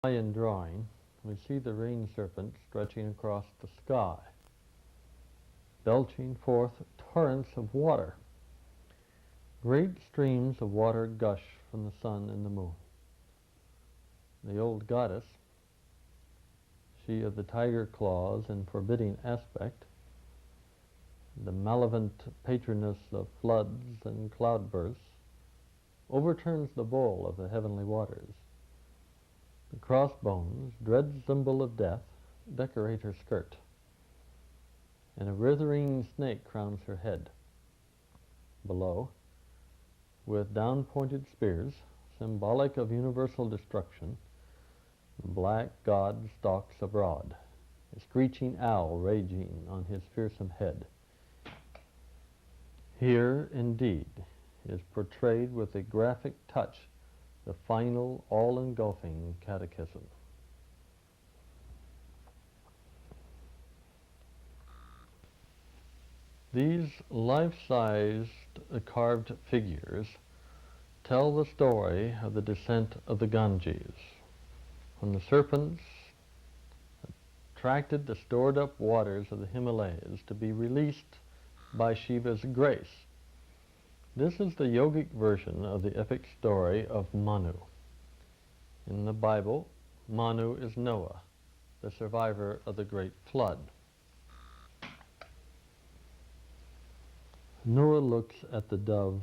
Mayan drawing, we see the rain serpent stretching across the sky, belching forth torrents of water. Great streams of water gush from the sun and the moon. The old goddess, she of the tiger claws and forbidding aspect, the malevolent patroness of floods and cloudbursts, overturns the bowl of the heavenly waters. The crossbones, dread symbol of death, decorate her skirt, and a writhing snake crowns her head. Below, with down-pointed spears, symbolic of universal destruction, the black god stalks abroad, a screeching owl raging on his fearsome head. Here, indeed, is portrayed with a graphic touch the final, all-engulfing catechism. These life-sized carved figures tell the story of the descent of the Ganges, when the serpents attracted the stored-up waters of the Himalayas to be released by Shiva's grace. This is the yogic version of the epic story of Manu. In the Bible, Manu is Noah, the survivor of the great flood. Noah looks at the dove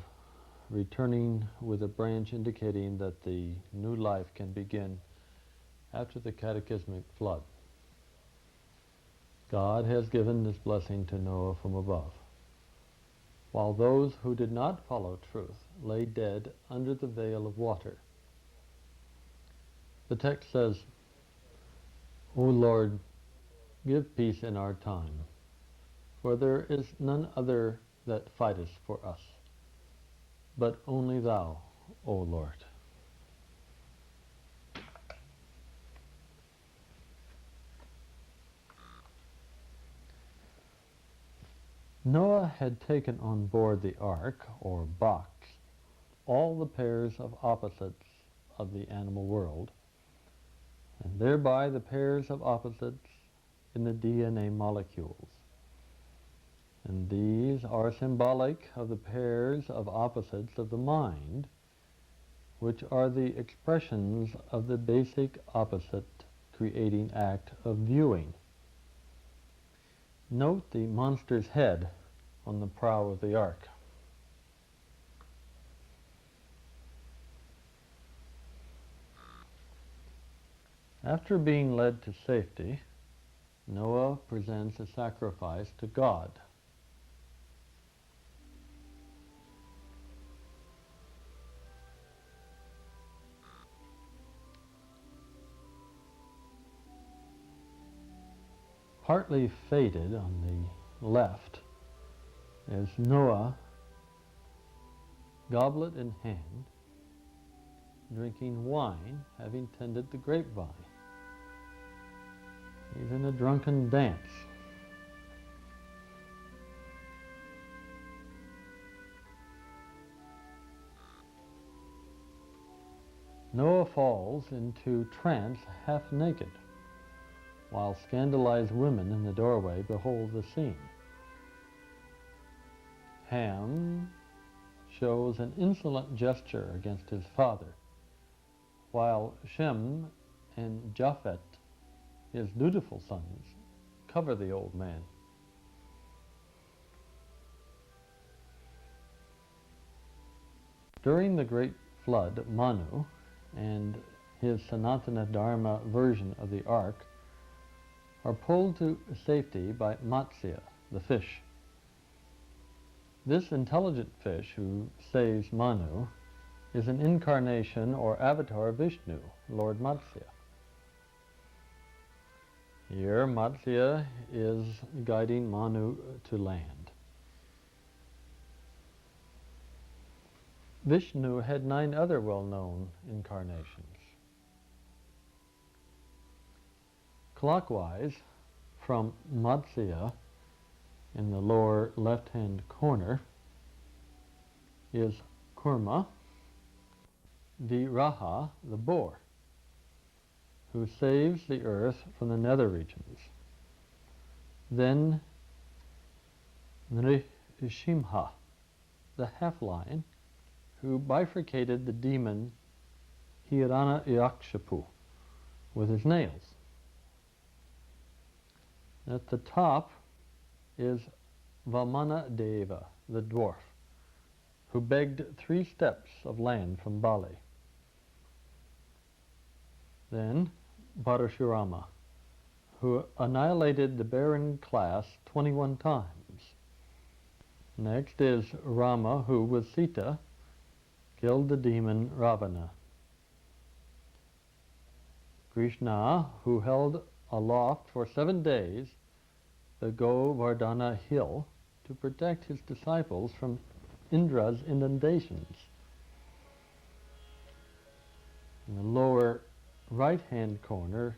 returning with a branch indicating that the new life can begin after the cataclysmic flood. God has given this blessing to Noah from above, while those who did not follow truth lay dead under the veil of water. The text says, O Lord, give peace in our time, for there is none other that fighteth for us, but only thou, O Lord. Noah had taken on board the ark, or box, all the pairs of opposites of the animal world, and thereby the pairs of opposites in the DNA molecules. And these are symbolic of the pairs of opposites of the mind, which are the expressions of the basic opposite creating act of viewing. Note the monster's head on the prow of the ark. After being led to safety, Noah presents a sacrifice to God. Partly faded on the left is Noah, goblet in hand, drinking wine, having tended the grapevine. He's in a drunken dance. Noah falls into trance half naked, while scandalized women in the doorway behold the scene. Ham shows an insolent gesture against his father, while Shem and Japhet, his dutiful sons, cover the old man. During the great flood, Manu and his Sanatana Dharma version of the ark are pulled to safety by Matsya, the fish. This intelligent fish who saves Manu is an incarnation or avatar of Vishnu, Lord Matsya. Here, Matsya is guiding Manu to land. Vishnu had 9 other well-known incarnations. Clockwise, from Matsya, in the lower left-hand corner, is Kurma, Viraha, the boar, who saves the earth from the nether regions. Then Nrishimha, the half-lion, who bifurcated the demon Hiranyakshipu with his nails. At the top is Vamana Deva, the dwarf, who begged 3 steps of land from Bali. Then Parashurama, who annihilated the barren class 21 times. Next is Rama, who with Sita killed the demon Ravana. Krishna, who held aloft for 7 days the Govardhana hill to protect his disciples from Indra's inundations. In the lower right-hand corner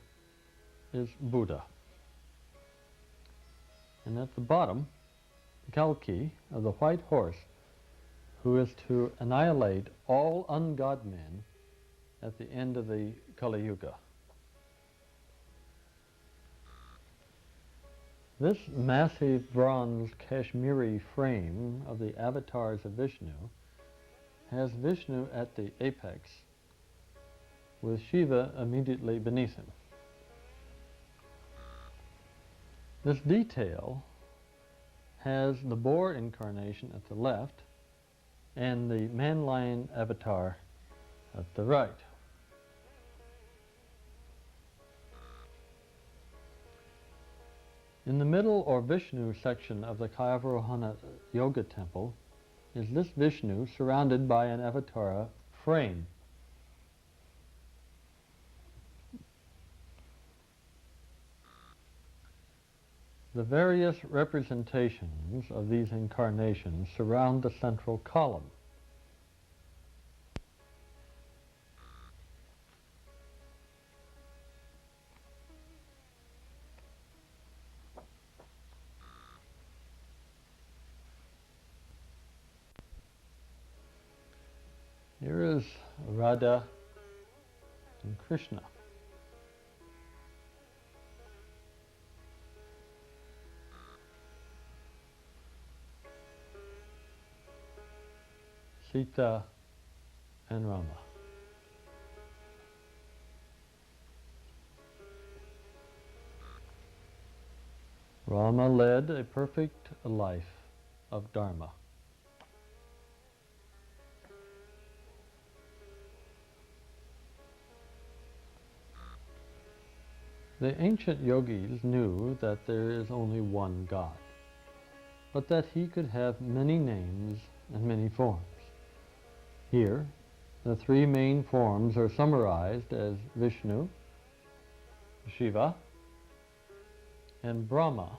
is Buddha. And at the bottom, Kalki of the white horse, who is to annihilate all ungod men at the end of the Kali Yuga. This massive bronze Kashmiri frame of the avatars of Vishnu has Vishnu at the apex, with Shiva immediately beneath him. This detail has the boar incarnation at the left and the man-lion avatar at the right. In the middle or Vishnu section of the Kayavarohana Yoga Temple is this Vishnu surrounded by an avatara frame. The various representations of these incarnations surround the central column. Here is Radha and Krishna. Sita and Rama. Rama led a perfect life of Dharma. The ancient yogis knew that there is only one God, but that he could have many names and many forms. Here, the 3 main forms are summarized as Vishnu, Shiva, and Brahma,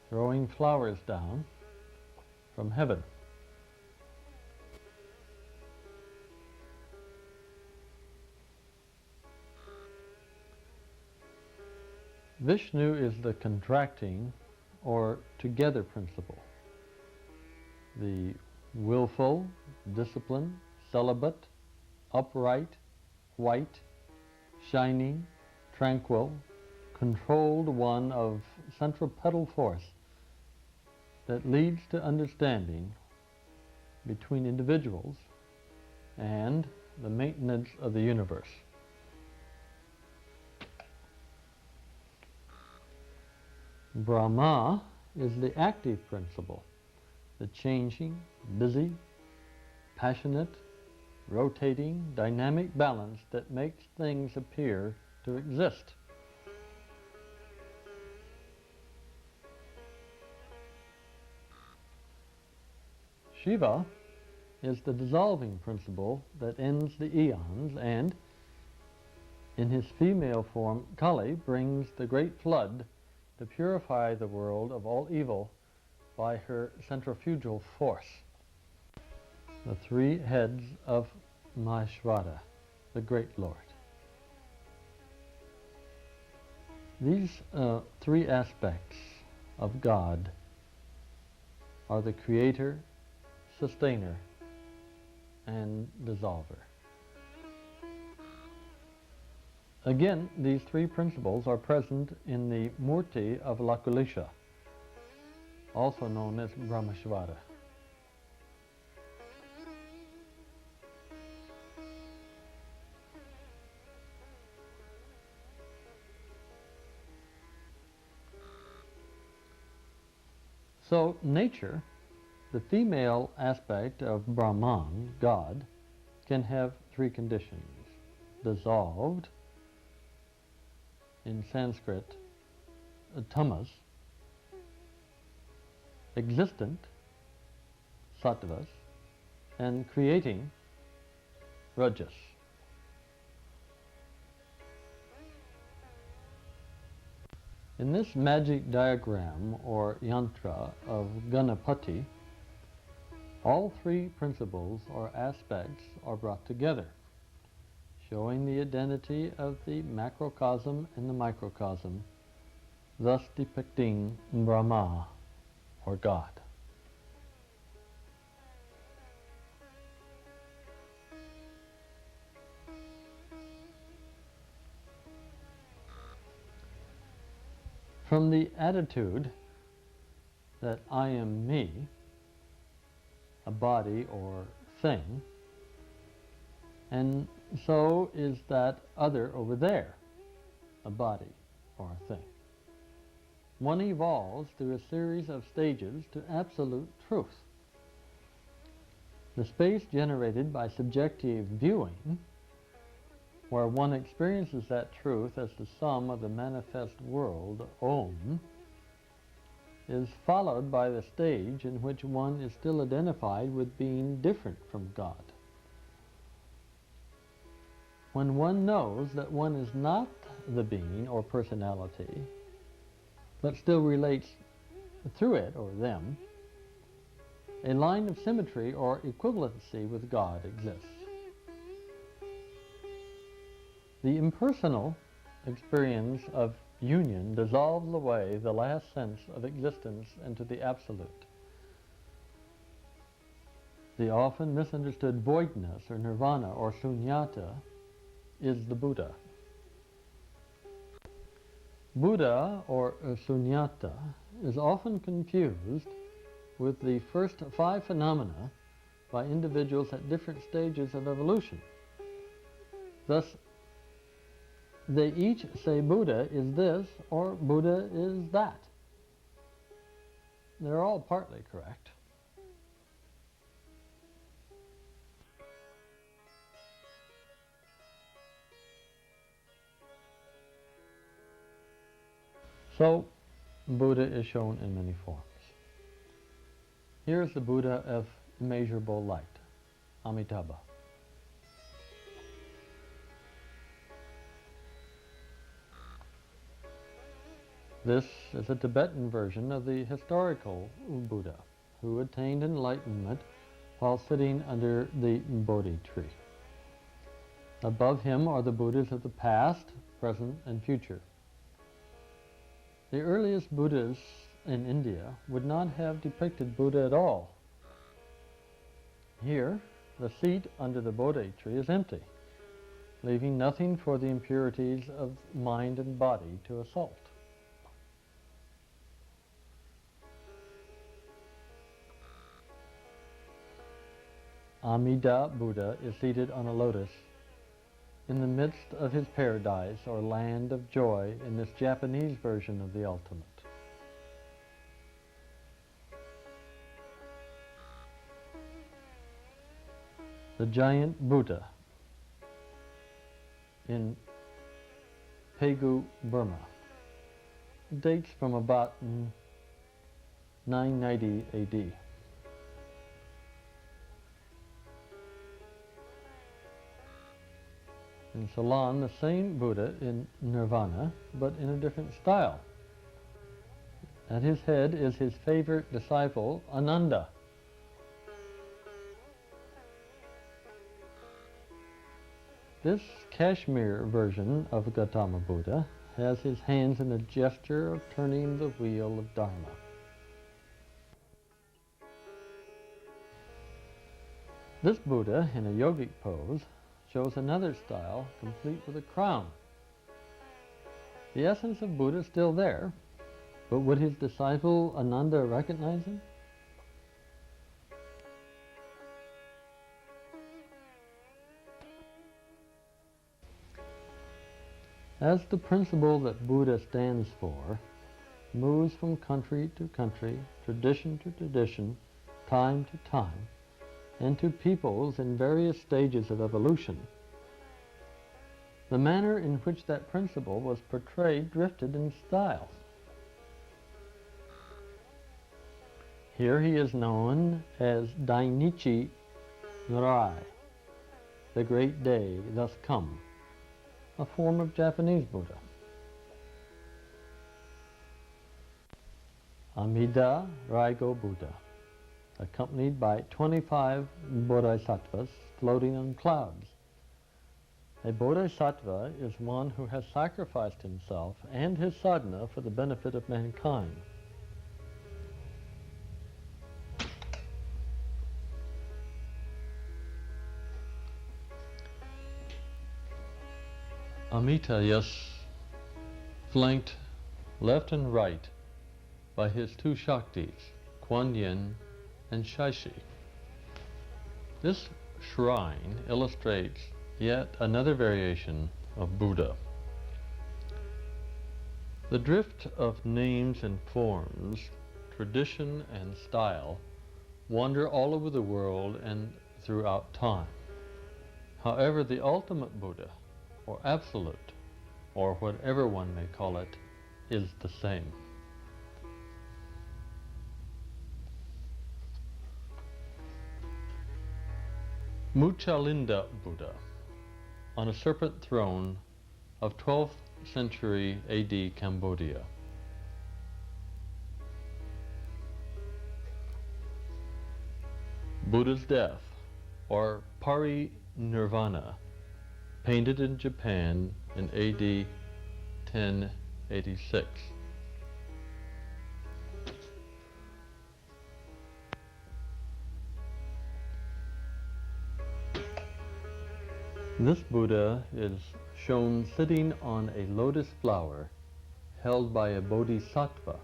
throwing flowers down from heaven. Vishnu is the contracting or together principle, the willful, disciplined, celibate, upright, white, shining, tranquil, controlled one of centripetal force that leads to understanding between individuals and the maintenance of the universe. Brahma is the active principle, the changing, busy, passionate, rotating, dynamic balance that makes things appear to exist. Shiva is the dissolving principle that ends the eons and, in his female form, Kali brings the great flood to purify the world of all evil by her centrifugal force. The 3 heads of Maheshwara, the great Lord. These 3 aspects of God are the creator, sustainer, and dissolver. Again, these three principles are present in the Murti of Lakulisha, also known as Brahmeshvara. So, nature, the female aspect of Brahman, God, can have three conditions: dissolved, in Sanskrit, tamas; existent, sattvas; and creating, rajas. In this magic diagram or yantra of Ganapati, all three principles or aspects are brought together, showing the identity of the macrocosm and the microcosm, thus depicting Brahma, or God. From the attitude that I am me, a body or thing, and so is that other over there, a body or a thing, one evolves through a series of stages to absolute truth. The space generated by subjective viewing, where one experiences that truth as the sum of the manifest world, Om, is followed by the stage in which one is still identified with being different from God. When one knows that one is not the being or personality, but still relates through it or them, a line of symmetry or equivalency with God exists. The impersonal experience of union dissolves away the last sense of existence into the absolute. The often misunderstood voidness or nirvana or sunyata is the Buddha. Buddha or sunyata is often confused with the first five phenomena by individuals at different stages of evolution. Thus, they each say Buddha is this or Buddha is that. They're all partly correct. So, Buddha is shown in many forms. Here is the Buddha of immeasurable light, Amitabha. This is a Tibetan version of the historical Buddha, who attained enlightenment while sitting under the Bodhi tree. Above him are the Buddhas of the past, present, and future. The earliest Buddhas in India would not have depicted Buddha at all. Here, the seat under the Bodhi tree is empty, leaving nothing for the impurities of mind and body to assault. Amida Buddha is seated on a lotus in the midst of his paradise or land of joy in this Japanese version of the ultimate. The giant Buddha in Pegu, Burma dates from about 990 AD. In Ceylon, the same Buddha in Nirvana, but in a different style. At his head is his favorite disciple, Ananda. This Kashmir version of Gautama Buddha has his hands in a gesture of turning the wheel of Dharma. This Buddha, in a yogic pose, shows another style complete with a crown, The essence of Buddha is still there, but would his disciple Ananda recognize him? As the principle that Buddha stands for moves from country to country, tradition to tradition, time to time, and to peoples in various stages of evolution, the manner in which that principle was portrayed drifted in style. Here he is known as Dainichi Rai, the great day thus come, a form of Japanese Buddha. Amida Raigo Buddha, accompanied by 25 bodhisattvas floating on clouds. A bodhisattva is one who has sacrificed himself and his sadhana for the benefit of mankind. Amita is flanked left and right by his two Shaktis, Kuan Yin and Shaishi. This shrine illustrates yet another variation of Buddha. The drift of names and forms, tradition and style wander all over the world and throughout time. However, the ultimate Buddha, or absolute, or whatever one may call it, is the same. Muchalinda Buddha, on a serpent throne of 12th century AD Cambodia. Buddha's death, or parinirvana, painted in Japan in AD 1086. This Buddha is shown sitting on a lotus flower held by a bodhisattva.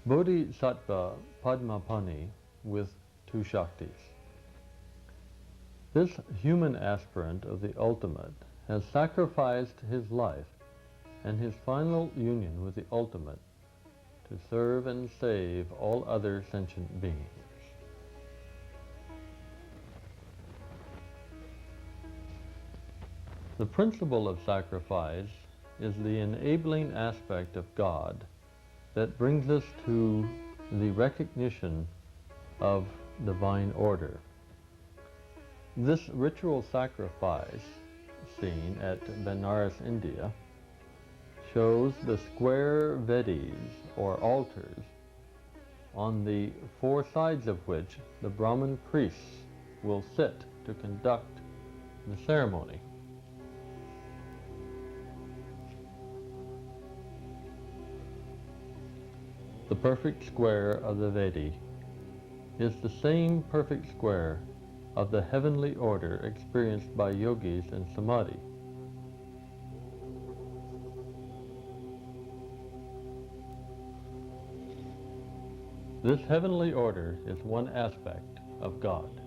Bodhisattva Padmapani with two Shaktis. This human aspirant of the ultimate has sacrificed his life and his final union with the ultimate to serve and save all other sentient beings. The principle of sacrifice is the enabling aspect of God that brings us to the recognition of divine order. This ritual sacrifice scene at Benares, India, shows the square vedis, or altars, on the four sides of which the Brahmin priests will sit to conduct the ceremony. The perfect square of the Vedi is the same perfect square of the heavenly order experienced by yogis in samadhi. This heavenly order is one aspect of God.